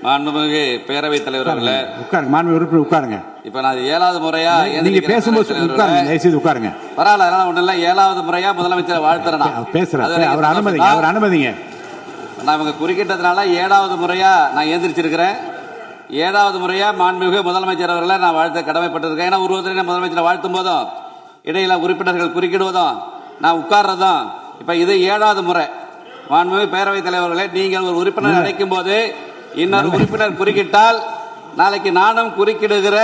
மாண்புமிகு பேரவைத் தலைவர் அவர்களே, உட்காருங்க. மாண்புமிகு உறுப்பினர் உட்காருங்க. இப்ப நான் 7வது முறையா நீங்க பேசும்போது உட்காருங்க, தயவுசெய்து உட்காருங்க. பரவாயில்ல, அதெல்லாம் ஒண்ணு இல்ல. 7வது முறையா முதலமைச்சரை வாழ்த்துறேன். பேசுறேன், அவர் அனுமதிங்க. நான் இவங்க குறுக்கிட்டதுனால 7வது முறையா நான் எந்திரிச்சிருக்கிறேன். 7வது முறையா மாண்புமிகு முதலமைச்சர் அவர்களை நான் வாழ்த்த கடமைப்பட்டிருக்கேன். ஏன்னா ஒருவரை முதலமைச்சரை வாழ்த்தும் போதும் இடையில உறுப்பினர்கள் குறுக்கிடுவதும் நான் உட்கார்றதும் இப்ப இது 7வது முறை. மாண்புமிகு பேரவைத் தலைவர்களே, நீங்கள் ஒரு உறுப்பினர் அழைக்கும் போது இன்னொரு உறுப்பினர் குறுக்கிட்டால் நாளைக்கு நானும் குறுக்கிடுகிற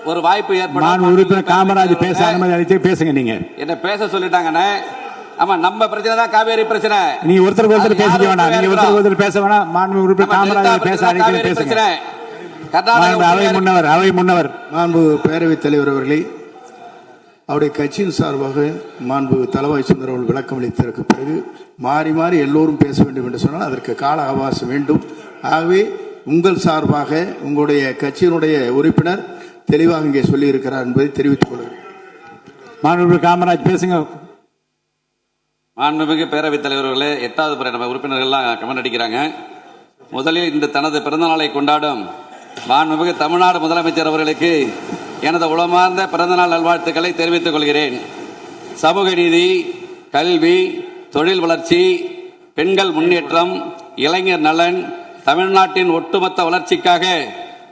ஒரு வாய்ப்பு ஏற்படும். உறுப்பினர் காமராஜ் பேச அனுமதி அளித்து பேசுங்க. நீங்க என்ன பேச சொல்லிட்டாங்கன்னு. ஆமா, நம்ம பிரச்சனை தான் காவேரி பிரச்சனை. நீ ஒருத்தருக்கு ஒருத்தர் பேசிக்க வேணாம், நீங்க ஒருத்தருக்கு ஒருத்தர் பேச வேணாம். மாண்புமிகு உறுப்பினர் காமராஜ் பேச அழைத்து பேசுங்க. அவை முன்னவர் மாண்பு பேரவைத் தலைவர் அவர்களே, அவருடைய கட்சியின் சார்பாக மாண்பு தளவாய் சுந்தர் அவர்கள் விளக்கம் அளித்ததற்கு பிறகு மாறி மாறி எல்லோரும் பேச வேண்டும் என்று சொன்னால் அதற்கு கால அவகாசம் வேண்டும். ஆகவே உங்கள் சார்பாக உங்களுடைய கட்சியினுடைய உறுப்பினர் தெளிவாக இங்கே சொல்லி இருக்கிறார் என்பதை தெரிவித்துக் கொள்கிறேன். மாண்புமிகு காமராஜ் பேசுங்க. மாண்புமிகு பேரவைத் தலைவர்களே, 8வது முறை நம்ம உறுப்பினர்கள்லாம் கமெண்ட் அடிக்கிறாங்க. முதலில் இந்த தனது பிறந்த நாளை கொண்டாடும் மாண்புமிகு தமிழ்நாடு முதலமைச்சர் அவர்களுக்கு எனது உளமார்ந்த பிறந்தநாள் நல்வாழ்த்துக்களை தெரிவித்துக் கொள்கிறேன். சமூக நீதி, கல்வி, தொழில் வளர்ச்சி, பெண்கள் முன்னேற்றம், இளைஞர் நலன், தமிழ்நாட்டின் ஒட்டுமொத்த வளர்ச்சிக்காக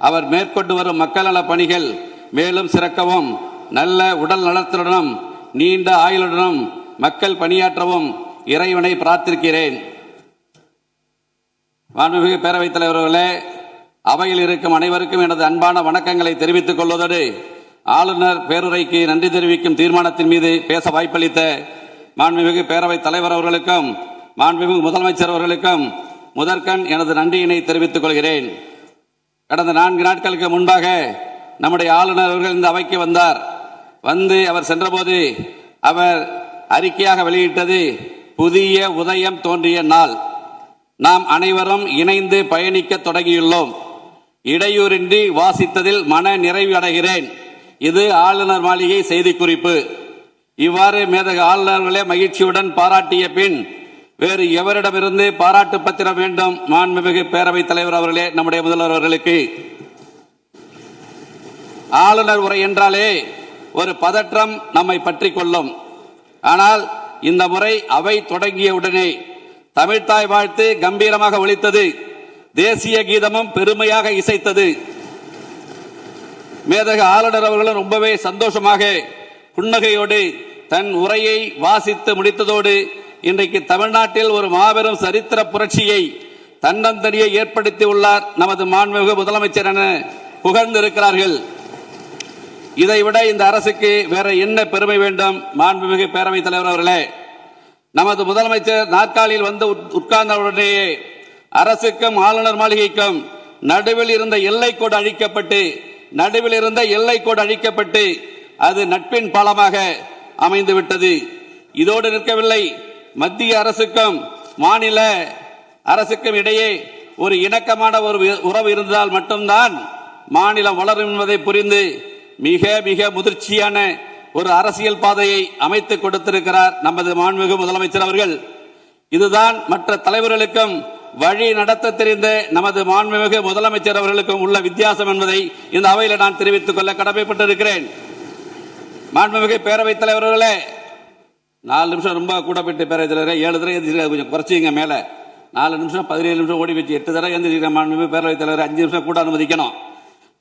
அவர் மேற்கொண்டு வரும் மக்கள் நல பணிகள் மேலும் சிறக்கவும், நல்ல உடல் நலத்துடனும் நீண்ட ஆயுளுடனும் மக்கள் பணியாற்றவும் இறைவனை பிரார்த்திக்கிறேன். மாண்புமிகு பேரவைத் தலைவர்களே, அவையில் இருக்கும் அனைவருக்கும் எனது அன்பான வணக்கங்களை தெரிவித்துக் கொள்வதோடு ஆளுநர் பேருரைக்கு நன்றி தெரிவிக்கும் தீர்மானத்தின் மீது பேச வாய்ப்பளித்த மாண்புமிகு பேரவைத் தலைவர் அவர்களுக்கும் மாண்புமிகு முதலமைச்சர் அவர்களுக்கும் முதற்கண் எனது நன்றியினை தெரிவித்துக் கொள்கிறேன். கடந்த 4 நாட்களுக்கு முன்பாக நம்முடைய ஆளுநர் அவர்கள் இந்த அவைக்கு வந்தார். வந்து அவர் சென்றபோது அவர் அறிக்கையாக வெளியிட்டது புதிய உதயம் தோன்றிய நாள். நாம் அனைவரும் இணைந்து பயணிக்க தொடங்கியுள்ளோம். இடையூறின்றி வாசித்ததில் மன நிறைவு அடைகிறேன். இது ஆளுநர் மாளிகை செய்திக்குறிப்பு. இவ்வாறு மேதகு ஆளுநர்களே மகிழ்ச்சியுடன் பாராட்டிய பின் வேறு எவரிடமிருந்து பாராட்டு பத்திரம் வேண்டும்? மாண்புமிகு பேரவைத் தலைவர் அவர்களே, நம்முடைய முதல்வர் அவர்களுக்கு. ஆளுநர் உரை என்றாலே ஒரு பதற்றம் நம்மை பற்றி கொள்ளும். ஆனால் இந்த முறை அவை தொடங்கிய உடனே தமிழ்த்தாய் வாழ்த்து கம்பீரமாக ஒலித்தது. தேசிய கீதமும் பெருமையாக இசைத்தது. மேதகு ஆளுநர் அவர்களும் ரொம்பவே சந்தோஷமாக புன்னகையோடு தன் உரையை வாசித்து முடித்ததோடு இன்றைக்கு தமிழ்நாட்டில் ஒரு மாபெரும் சரித்திர புரட்சியை தன்னந்தனியே ஏற்படுத்தி உள்ளார் நமது மாண்புமிகு முதலமைச்சர் என புகழ்ந்திருக்கிறார்கள். இதைவிட இந்த அரசுக்கு வேற என்ன பெருமை வேண்டும்? மாண்புமிகு பேரவைத் தலைவர் அவர்களே, நமது முதலமைச்சர் நாற்காலியில் வந்து உட்கார்ந்தவுடனேயே அரசுக்கும் ஆளுநர் மாளிகைக்கும் நடுவில் இருந்த எல்லைக்கோடு அழிக்கப்பட்டு அது நட்பின் பாலமாக அமைந்துவிட்டது. இதோடு நிற்கவில்லை. மத்திய அரசுக்கும் மாநில அரசுக்கும் இடையே ஒரு இணக்கமான ஒரு உறவு இருந்தால் மட்டும்தான் மாநிலம் வளரும் என்பதை புரிந்து மிக மிக முதிர்ச்சியான ஒரு அரசியல் பாதையை அமைத்துக் கொடுத்திருக்கிறார் நமது மாண்புமிகு முதலமைச்சர் அவர்கள். இதுதான் மற்ற தலைவர்களுக்கும் வழி நடத்த தெரிந்த நமது மாண்புமிகு முதலமைச்சர் அவர்களுக்கும் உள்ள வித்தியாசம் என்பதை இந்த அவையில் நான் தெரிவித்துக் கொள்ள கடமைப்பட்டிருக்கிறேன். மாண்புமிகு பேரவைத் தலைவர்களே, 4 நிமிஷம் ரொம்ப கூட போயிட்டு பேரவைத் தலைவரே, 7 தடவை எழுந்திருக்க கொஞ்சம் குறைச்சிங்க. மேல 4 நிமிஷம் 17 நிமிஷம் ஓடி வச்சு 8 தடவை எழுந்திருக்கிற மாண்புமிகு பேரவைத் தலைவர் 5 நிமிஷம் கூட அனுமதிக்கணும்.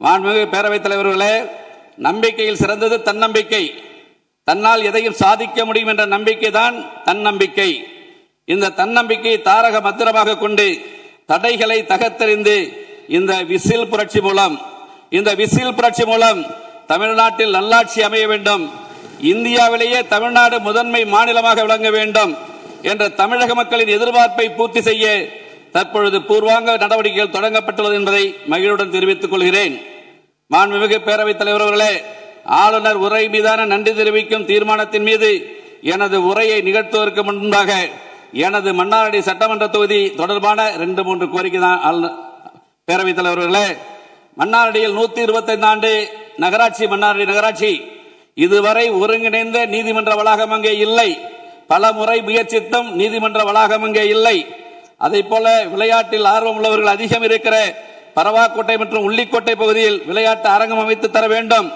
மாண்புமிகு பேரவைத் தலைவர்களே, நம்பிக்கையில் சிறந்தது தன்னம்பிக்கை. தன்னால் எதையும் சாதிக்க முடியும் என்ற நம்பிக்கை தான் தன்னம்பிக்கை. இந்த தன்னம்பிக்கை தாரக மந்திரமாக கொண்டு தடைகளை தகர்த்தெறிந்து இந்த விசில் புரட்சி மூலம் தமிழ்நாட்டில் நல்லாட்சி அமைய வேண்டும், இந்தியாவிலேயே தமிழ்நாடு முதன்மை மாநிலமாக விளங்க வேண்டும் என்ற தமிழக மக்களின் எதிர்பார்ப்பை பூர்த்தி செய்ய தற்பொழுது பூர்வாங்க நடவடிக்கைகள் தொடங்கப்பட்டுள்ளது என்பதை மகிழ்வுடன் தெரிவித்துக் கொள்கிறேன். மாண்புமிகு பேரவைத் தலைவர் அவர்களே, ஆளுநர் உரை மீதான நன்றி தெரிவிக்கும் தீர்மானத்தின் மீது எனது உரையை நிகழ்த்துவதற்கு முன்பாக எனது மன்னார்குடி சட்டமன்ற தொகுதி தொடர்பான 2-3 கோரிக்கை தான். பேரவைத் தலைவர்களே, மன்னார்குடியில் 125 ஆண்டு நகராட்சி மன்னார்குடி நகராட்சி இதுவரை ஒருங்கிணைந்த நீதிமன்ற வளாகம் அங்கே இல்லை. பல முறை முயற்சித்தும் நீதிமன்ற வளாகம் அங்கே இல்லை. அதை போல விளையாட்டில் ஆர்வம் உள்ளவர்கள் அதிகம் இருக்கிற பரவாக்கோட்டை மற்றும் உள்ளிக்கோட்டை பகுதியில் விளையாட்டு அரங்கம் அமைத்து தர வேண்டும்.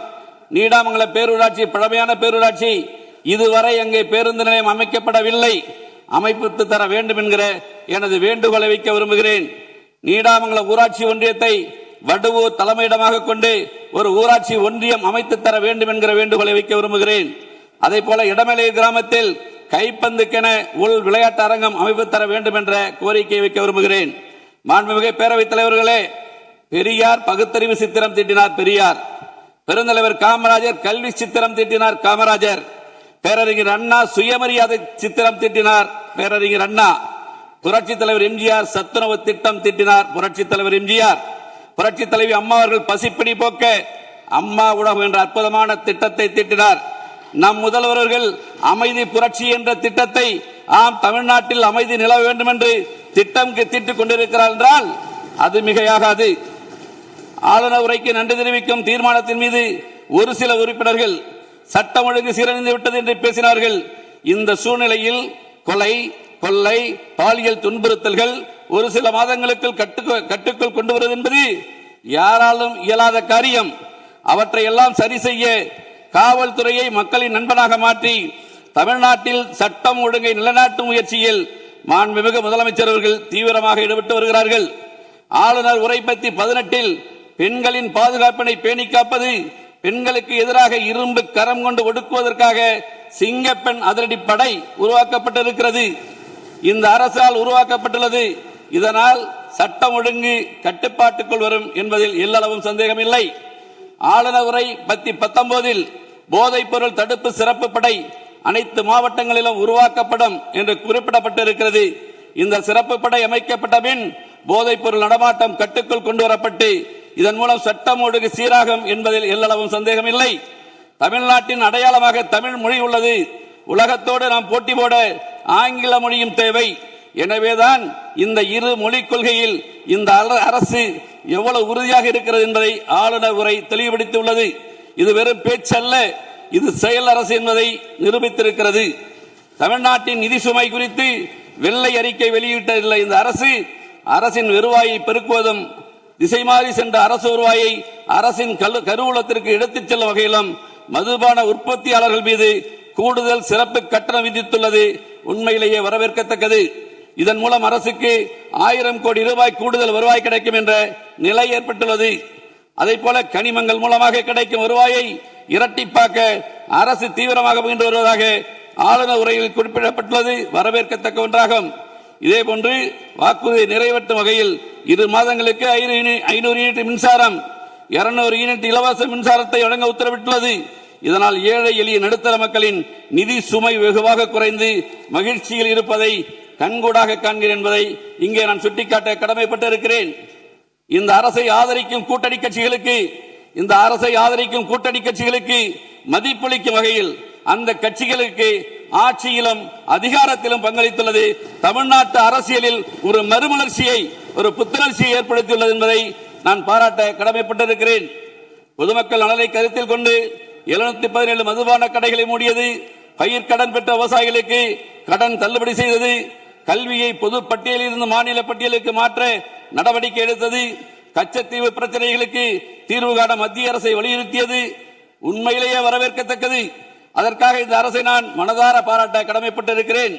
நீடாமங்கலம் பேரூராட்சி பழமையான பேரூராட்சி, இதுவரை அங்கே பேருந்து நிலையம் அமைக்கப்படவில்லை, அமைப்பு தர வேண்டும் என்கிற எனது வேண்டுகோளை வைக்க விரும்புகிறேன். நீடாமங்கலம் ஊராட்சி ஒன்றியத்தை வடுவூர் தலைமையிடமாக கொண்டு ஒரு ஊராட்சி ஒன்றியம் அமைத்து தர வேண்டும் என்கிற வேண்டுகோளை வைக்க விரும்புகிறேன். அதே போல இடமலை கிராமத்தில் கைப்பந்துக்கென உள் விளையாட்டு அரங்கம் அமைப்பு தர வேண்டும் என்ற கோரிக்கையை வைக்க விரும்புகிறேன். மாண்புமிகு பேரவைத் தலைவர்களே, பெரியார் பகுத்தறிவு சித்திரம் தீட்டினார் பெரியார், பெருந்தலைவர் காமராஜர் கல்வி சித்திரம் தீட்டினார் காமராஜர், பேரறிஞர் அண்ணா சுயமரியாதை சித்திரம் தீட்டினார் பேரறிஞர் அண்ணா, புரட்சித் தலைவர் எம்ஜிஆர் சத்துணவு திட்டம் தீட்டினார் புரட்சித் தலைவர் எம்ஜிஆர், புரட்சித் தலைவி அம்மா அவர்கள் பசிப்பிடி போக்க அம்மா உணவு என்ற அற்புதமான திட்டத்தை தீட்டினார். நம் முதல்வர்கள் அமைதி புரட்சி என்ற திட்டத்தை, ஆம் தமிழ்நாட்டில் அமைதி நிலவ வேண்டும் என்று திட்டம் தீட்டிக் கொண்டிருக்கிறார் என்றால் அது மிகையாகாது. ஆளுநர் உரைக்கு நன்றி தெரிவிக்கும் தீர்மானத்தின் மீது ஒரு சில உறுப்பினர்கள் சட்டம் ஒழுங்கு சீரழிந்து விட்டது என்று பேசினார்கள். இந்த சூழ்நிலையில் கொலை, கொள்ளை, பாலியல் துன்புறுத்தல்கள் ஒரு சில மாதங்களுக்குள் கட்டுக்குள் கொண்டு வருவது என்பது யாராலும் இயலாத காரியம். அவற்றை எல்லாம் சரி செய்ய காவல்துறையை மக்களின் நண்பனாக மாற்றி தமிழ்நாட்டில் சட்டம் ஒழுங்கை நிலைநாட்டும் முயற்சியில் மாண்புமிகு முதலமைச்சர் அவர்கள் தீவிரமாக ஈடுபட்டு வருகிறார்கள். ஆளுநர் உரை பத்தி 18 பெண்களின் பாதுகாப்பினை பேணி காப்பது, பெண்களுக்கு எதிராக இரும்பு கரம் கொண்டு ஒடுக்குவதற்காக சிங்கப்பெண் அதிரடிப்படை உருவாக்கப்பட்டிருக்கிறது. இந்த அரசால் உருவாக்கப்பட்டுள்ளது. இதனால் சட்டம் ஒழுங்கு கட்டுப்பாட்டுக்குள் வரும் என்பதில் எல்லளவும் சந்தேகம் இல்லை. ஆளுநர் உரை பத்தி 19 போதைப் பொருள் தடுப்பு சிறப்பு படை அனைத்து மாவட்டங்களிலும் உருவாக்கப்படும் என்று குறிப்பிடப்பட்டிருக்கிறது. இந்த சிறப்பு படை அமைக்கப்பட்ட பின் போதைப் பொருள் நடமாட்டம் கட்டுக்குள் கொண்டு வரப்பட்டு இதன் மூலம் சட்டம் ஒழுங்கு சீராகும் என்பதில் எல்லளவும் சந்தேகம் இல்லை. தமிழ்நாட்டின் அடையாளமாக தமிழ் மொழி உள்ளது. உலகத்தோடு நாம் போட்டி போட ஆங்கில மொழியும் தேவை. எனவேதான் இந்த இரு மொழிக் கொள்கையில் இந்த அரசு எவ்வளவு உறுதியாக இருக்கிறது என்பதை ஆளுநர் உரை தெளிவுபடுத்தியுள்ளது. இது வெறும் பேச்சல்ல, இது செயல் அரசு என்பதை நிரூபித்திருக்கிறது. தமிழ்நாட்டின் நிதி சுமை குறித்து வெள்ளை அறிக்கை வெளியிட்டுள்ள இந்த அரசு அரசின் வருவாயை பெருக்குவதும் திசை மாறி சென்ற அரசு வருவாயை அரசின் கருவூலத்திற்கு எடுத்துச் செல்லும் வகையிலும் மதுபான உற்பத்தியாளர்கள் மீது கூடுதல் சிறப்பு கட்டணம் விதித்துள்ளது உண்மையிலேயே வரவேற்கத்தக்கது. இதன் மூலம் அரசுக்கு 1000 கோடி ரூபாய் கூடுதல் வருவாய் கிடைக்கும் என்ற நிலை ஏற்பட்டுள்ளது. அதே போல கனிமங்கள் மூலமாக கிடைக்கும் வருவாயை இரட்டிப்பாக்க அரசு தீவிரமாக முயன்று வருவதாக ஆளுநர் உரையில் குறிப்பிடப்பட்டுள்ளது வரவேற்கத்தக்க ஒன்றாகும். இதேபோன்று வாக்குறுதியை நிறைவேற்றும் வகையில் 2 மாதங்களுக்கு 500 யூனிட் மின்சாரம், 200 யூனிட் இலவச மின்சாரத்தை வழங்க உத்தரவிட்டுள்ளது. இதனால் ஏழை எளிய நடுத்தர மக்களின் நிதி சுமை வெகுவாக குறைந்து மகிழ்ச்சியில் இருப்பதை கண்கூடாக காண்கிறேன் என்பதை இங்கே நான் சுட்டிக்காட்ட கடமைப்பட்டிருக்கிறேன். இந்த அரசை ஆதரிக்கும் கூட்டணி கட்சிகளுக்கு மதிப்பளிக்கும் வகையில் அந்த கட்சிகளுக்கு ஆட்சியிலும் அதிகாரத்திலும் பங்களித்துள்ளது தமிழ்நாட்டு அரசியலில் ஒரு மறுமலர்ச்சியை, ஒரு புத்துணர்ச்சியை ஏற்படுத்தியுள்ளது என்பதை நான் பாராட்ட கடமைப்பட்டிருக்கிறேன். பொதுமக்கள் நலனை கருத்தில் கொண்டு 717 மதுபான கடைகளை மூடியது, பயிர்க்கடன் பெற்ற விவசாயிகளுக்கு கடன் தள்ளுபடி செய்தது, கல்வியை பொது பட்டியலில் இருந்து மாநில பட்டியலுக்கு மாற்ற நடவடிக்கை எடுத்தது, கச்சத்தீவு பிரச்சனைகளுக்கு தீர்வு காண மத்திய அரசை வலியுறுத்தியது உண்மையிலேயே வரவேற்கத்தக்கது. அதற்காக இந்த அரசை நான் மனதார பாராட்ட கடமைப்பட்டிருக்கிறேன்.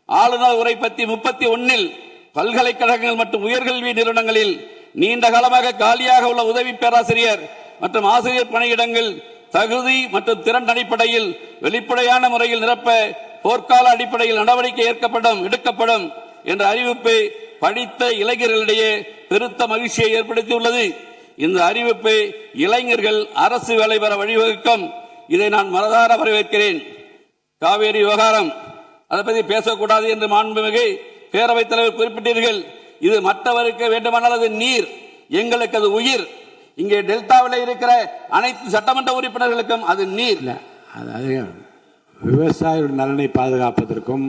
ஆளுநர் உரை பத்தி 31 பல்கலைக்கழகங்கள் மற்றும் உயர்கல்வி நிறுவனங்களில் நீண்ட காலமாக காலியாக உள்ள உதவி பேராசிரியர் மற்றும் ஆசிரியர் பணியிடங்கள் தகுதி மற்றும் திறன் அடிப்படையில் வெளிப்படையான முறையில் நிரப்ப போர்க்கால அடிப்படையில் நடவடிக்கை எடுக்கப்படும் என்ற அறிவிப்பு படித்த இளைஞர்களிடையே பெருத்த மகிழ்ச்சியை ஏற்படுத்தியுள்ளது. இந்த அறிவிப்பு இளைஞர்கள் அரசு வேலை பெற வழிவகுக்கும். இதை நான் மனதார வரவேற்கிறேன். காவேரி விவகாரம், அதை பற்றி பேசக்கூடாது என்று மாண்புமிகு பேரவைத் தலைவர் குறிப்பிட்டீர்கள். இது மற்றவருக்கு வேண்டுமானால் அது நீர், எங்களுக்கு அது உயிர். இங்கே டெல்டாவில் இருக்கிற அனைத்து சட்டமன்ற உறுப்பினர்களுக்கும் அது நீர். அதாவது விவசாயிகள் நலனை பாதுகாப்பதற்கும்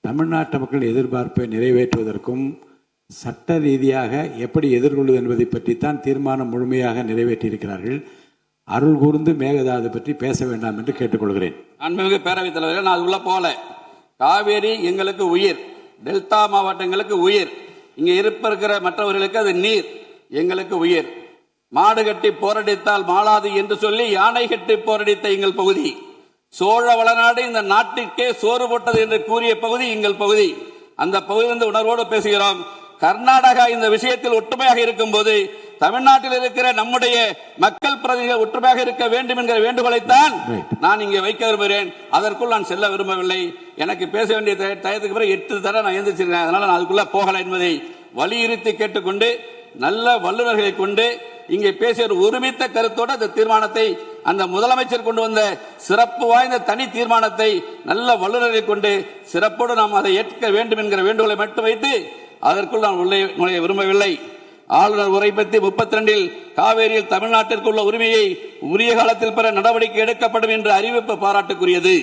தமிழ்நாட்டு மக்கள் எதிர்பார்ப்பை நிறைவேற்றுவதற்கும் சட்ட ரீதியாக எப்படி எதிர்கொள்வது என்பதை பற்றித்தான் தீர்மானம் முழுமையாக நிறைவேற்றியிருக்கிறார்கள். அருள் கூர்ந்து மேகதாது பற்றி பேச வேண்டாம் என்று கேட்டுக்கொள்கிறேன். அன்புமிகு பேரவைத் தலைவர்கள், நான் உள்ள போல காவேரி எங்களுக்கு உயிர், டெல்டா மாவட்டங்களுக்கு உயிர், இங்கே இருக்கிற மற்றவர்களுக்கு அது நீர். எங்களுக்கு உயிர். மாடு கட்டி போரடித்தால் மாளாது என்று சொல்லி யானை கட்டி போரடித்த எங்கள் பகுதி. சோழ வளநாடு இந்த நாட்டிற்கே சோறு போட்டது என்று கூறிய பகுதி எங்கள் பகுதி. அந்த பகுதியிலிருந்து உணர்வோடு பேசுகிறோம். கர்நாடகா இந்த விஷயத்தில் ஒற்றுமையாக இருக்கும் போது தமிழ்நாட்டில் இருக்கிற நம்முடைய மக்கள் பிரதிநிதிகள் ஒற்றுமையாக இருக்க வேண்டும் என்கிற வேண்டுகோளைத்தான் நான் இங்கே வைக்க விரும்புகிறேன். அதற்குள் நான் செல்ல விரும்பவில்லை. எனக்கு பேச வேண்டிய டயத்துக்கு பிறகு 8 தடவை நான் எழுந்திருச்சிருக்கேன். அதனால நான் அதுக்குள்ள போகல என்பதை வலியுறுத்தி கேட்டுக்கொண்டு நல்ல வல்லுநர்களை கொண்டு இங்கே பேசிய ஒரு ஒருமித்த கருத்தோடு அந்த தீர்மானத்தை, அந்த முதலமைச்சர் கொண்டு வந்த சிறப்பு வாய்ந்த தனி தீர்மானத்தை நல்ல வல்லுநர்களை கொண்டு சிறப்போடு நாம் அதை ஏற்க வேண்டும் என்கிற வேண்டுகோளை மட்டும் வைத்து அதற்குள் நான் நுழைய விரும்பவில்லை. ஆளுநர் உரை பற்றி 32 காவேரியில் தமிழ்நாட்டிற்கு உள்ள உரிமையை உரிய காலத்தில் பெற நடவடிக்கை எடுக்கப்படும் என்ற அறிவிப்பு பாராட்டுக்குரியது.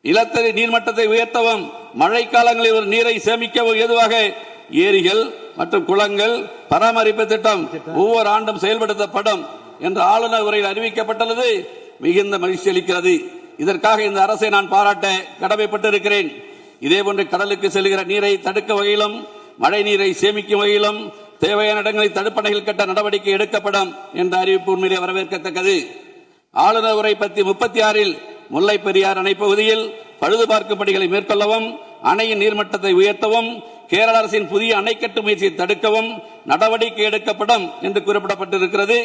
நிலத்தடி நீர்மட்டத்தை உயர்த்தவும் மழை காலங்களில் ஒரு நீரை சேமிக்கவும் ஏதுவாக ஏரிகள் மற்றும் குளங்கள் பராமரிப்பு திட்டம் ஒவ்வொரு ஆண்டும் செயல்படுத்தப்படும் என்று ஆளுநர் உரையில் அறிவிக்கப்பட்டுள்ளது மிகுந்த மகிழ்ச்சி அளிக்கிறது. இதற்காக இந்த அரசை நான் பாராட்ட கடமைப்பட்டிருக்கிறேன். இதேபோன்று கடலுக்கு செல்கிற நீரை தடுக்க வகையிலும் மழை நீரை சேமிக்கும் வகையிலும் தேவையான இடங்களில் தடுப்பணைகள் கட்ட நடவடிக்கை எடுக்கப்படும் என்ற அறிவிப்பு உண்மையிலே வரவேற்கத்தக்கது. ஆளுநர் உரை பத்தி 36 முல்லை பெரியார் அணை பகுதியில் பழுது பார்க்கும் பணிகளை மேற்கொள்ளவும் அணையின் நீர்மட்டத்தை உயர்த்தவும் கேரள அரசின் புதிய அணை கட்டும் முயற்சியை தடுக்கவும் நடவடிக்கை எடுக்கப்படும் என்று குறிப்பிடப்பட்டிருக்கிறது.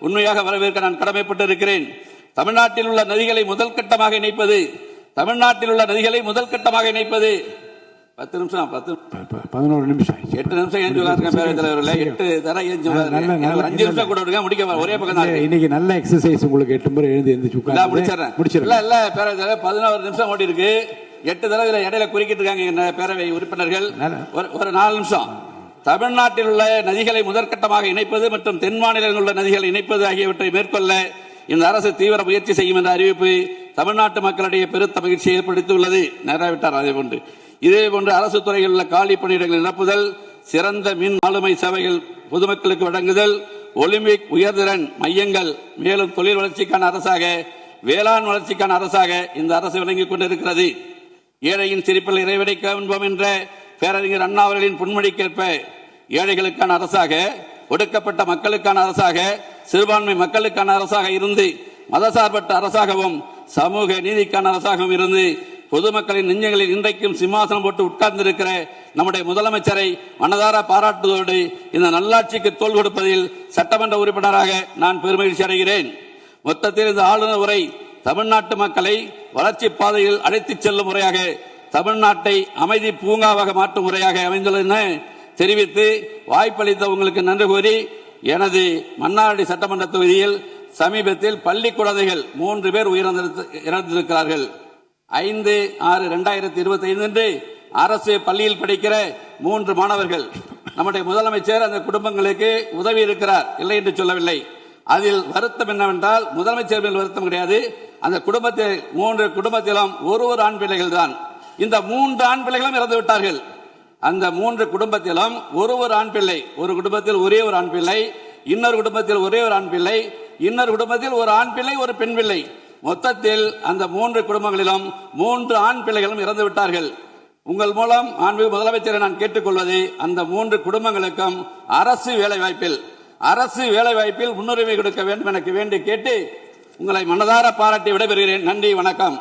உண்மையாக வரவேற்க நான் கடமைப்பட்டிருக்கிறேன். தமிழ்நாட்டில் உள்ள நதிகளை முதல் கட்டமாக இணைப்பது 10 நிமிஷம் 11 நிமிஷம் 8 நிமிஷம் ஏன் பேரவைத் தலைவர்களே 8 தர ஏன் 5 நிமிஷம் கூட விடுங்க, முடிக்க ஒரே பக்கம் தான். இன்னைக்கு நல்ல எக்ஸசைஸ் உங்களுக்கு 8 முறை எழுந்து முடிச்சிடறேன். இல்ல பேரவைத் தலைவர் 11 நிமிஷம் ஓடி இருக்கு. 8 தடவை இடையில குறுக்கிட்டு இருக்காங்க பேரவை உறுப்பினர்கள். ஒரு 4 நிமிஷம். தமிழ்நாட்டில் உள்ள நதிகளை முதற்கட்டமாக இணைப்பது மற்றும் தென் மாநிலங்களில் உள்ள நதிகளை இணைப்பது ஆகியவற்றை மேற்கொள்ள இந்த அரசு தீவிர முயற்சி செய்யும் என்ற அறிவிப்பு தமிழ்நாட்டு மக்களிடையே பெருத்த மகிழ்ச்சியை ஏற்படுத்தியுள்ளது. நிறைவேற்றார். அதேபோன்று இதேபோன்று அரசு துறைகளில் உள்ள காலி பணியிடங்கள் நிரப்புதல், சிறந்த மின் ஆளுமை சேவைகள் பொதுமக்களுக்கு வழங்குதல், ஒலிம்பிக் உயர்திறன் மையங்கள், மேலும் தொழில் வளர்ச்சிக்கான அரசாக வேளாண் வளர்ச்சிக்கான அரசாக இந்த அரசு விளங்கிக் கொண்டிருக்கிறது. ஏழையின் சிரிப்பில் இறைவனை காண்போம் என்ற பேரறிஞர் அண்ணா அவர்களின் பொன்மொழிக்கேற்ப ஏழைகளுக்கான அரசாக, ஒடுக்கப்பட்ட மக்களுக்கான அரசாக, சிறுபான்மை மக்களுக்கான அரசாக இருந்து மதசார்பற்ற அரசாகவும் சமூக நீதிக்கான அரசாகவும் இருந்து பொதுமக்களின் நெஞ்சங்களில் இன்றைக்கும் சிம்மாசனம் போட்டு உட்கார்ந்திருக்கிற நம்முடைய முதலமைச்சரை மனதார பாராட்டுவதோடு இந்த நல்லாட்சிக்கு தோள் கொடுப்பதில் சட்டமன்ற உறுப்பினராக நான் பெருமகிழ்ச்சி அடைகிறேன். மொத்தத்தில் இந்த ஆளுநர் உரை தமிழ்நாட்டு மக்களை வளர்ச்சி பாதையில் அழைத்துச் செல்லும் முறையாக, தமிழ்நாட்டை அமைதி பூங்காவாக மாற்றும் முறையாக அமைந்துள்ளது தெரிவித்து வாய்ப்பளித்த உங்களுக்கு நன்றி கூறி, எனது மன்னார்குடி சட்டமன்ற தொகுதியில் சமீபத்தில் பள்ளி குழந்தைகள் 3 பேர் இறந்திருக்கிறார்கள். 5/6/2025 அன்று அரசு பள்ளியில் படிக்கிற 3 மாணவர்கள் நம்முடைய முதலமைச்சர் அந்த குடும்பங்களுக்கு உதவி இருக்கிறார், இல்லை என்று சொல்லவில்லை. அதில் வருத்தம் என்னவென்றால் முதலமைச்சர் மேல் வருத்தம் கிடையாது. அந்த குடும்பத்தில் 3 குடும்பத்திலும் ஒரு ஆண் பிள்ளைகள் தான். இந்த 3 ஆண் பிள்ளைகளும் இறந்து விட்டார்கள். அந்த 3 குடும்பத்திலும் ஒரு ஆண் பிள்ளை, ஒரு குடும்பத்தில் ஒரே ஒரு ஆண் பிள்ளை, இன்னொரு குடும்பத்தில் ஒரே ஒரு ஆண் பிள்ளை, இன்னொரு குடும்பத்தில் ஒரு ஆண் பிள்ளை ஒரு பெண் பிள்ளை. மொத்தத்தில் அந்த 3 குடும்பங்களிலும் 3 ஆண் பிள்ளைகளும் இறந்து விட்டார்கள். உங்கள் மூலம் மாண்புமிகு முதலமைச்சரை நான் கேட்டுக்கொள்வது, அந்த 3 குடும்பங்களுக்கும் அரசு வேலைவாய்ப்பில் முன்னுரிமை கொடுக்க வேண்டும் எனக்கு வேண்டி கேட்டு உங்களை மனதார பாராட்டி விடைபெறுகிறேன். நன்றி, வணக்கம்.